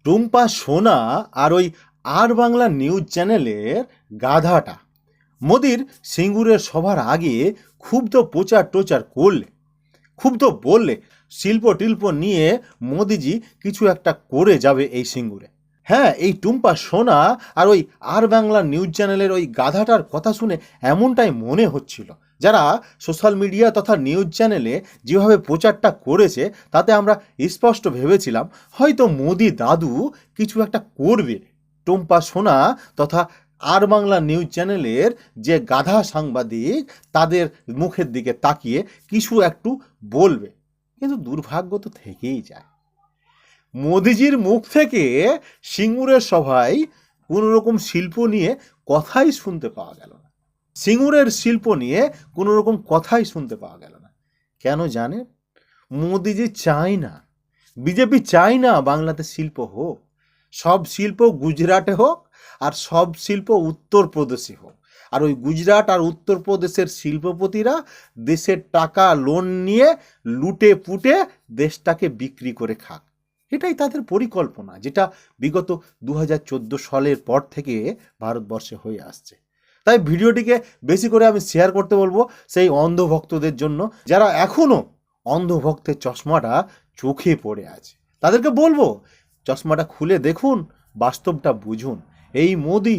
টুম্পা সোনা আর ওই আর বাংলা নিউজ চ্যানেলের গাধাটা মোদির সিঙ্গুরের সভার আগে খুব তো প্রচার টোচার করলে, খুব তো বললে শিল্প টিল্প নিয়ে মোদিজি কিছু একটা করে যাবে এই সিঙ্গুরে। হ্যাঁ, এই টুম্পা সোনা আর ওই আর বাংলা নিউজ চ্যানেলের ওই গাধাটার কথা শুনে এমনটাই মনে হচ্ছিল। যারা সোশ্যাল মিডিয়া তথা নিউজ চ্যানেলে যেভাবে প্রচারটা করেছে তাতে আমরা স্পষ্ট ভেবেছিলাম হয়তো মোদি দাদু কিছু একটা করবে, টুম্পা সোনা তথা আর বাংলা নিউজ চ্যানেলের যে গাধা সাংবাদিক তাদের মুখের দিকে তাকিয়ে কিছু একটু বলবে। কিন্তু দুর্ভাগ্য তো থেকেই যায়। মোদিজির মুখ থেকে সিঙ্গুরের সভায় কোনো রকম শিল্প নিয়ে কথাই শুনতে পাওয়া গেল না। সিঙ্গুরের শিল্প নিয়ে কোনো রকম কথাই শুনতে পাওয়া গেল না। কেন জানেন? মোদিজি চায় না, বিজেপি চায় না বাংলাতে শিল্প হোক। সব শিল্প গুজরাটে হোক আর সব শিল্প উত্তরপ্রদেশে হোক। আর ওই গুজরাট আর উত্তরপ্রদেশের শিল্পপতিরা দেশের টাকা লোন নিয়ে লুটে পুটে দেশটাকে বিক্রি করে খাক। এটাই তাদের পরিকল্পনা, যেটা বিগত 2014 সালের পর থেকে ভারতবর্ষে হয়ে আসছে। তাই ভিডিওটিকে বেশি করে আমি শেয়ার করতে বলবো সেই অন্ধভক্তদের জন্য, যারা এখনও অন্ধভক্তের চশমাটা চোখে পড়ে আছে। তাদেরকে বলবো চশমাটা খুলে দেখুন, বাস্তবটা বুঝুন। এই মোদি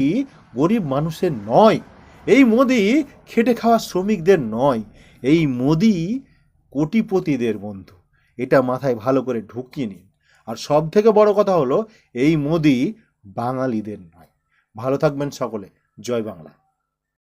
গরিব মানুষের নয়, এই মোদি খেটে খাওয়া শ্রমিকদের নয়, এই মোদি কোটিপতিদের বন্ধু। এটা মাথায় ভালো করে ঢুকিয়ে নিন। আর সব থেকে বড় কথা হলো এই মোদি বাঙালিদের নয়। ভালো থাকবেন সকলে। জয় বাংলা।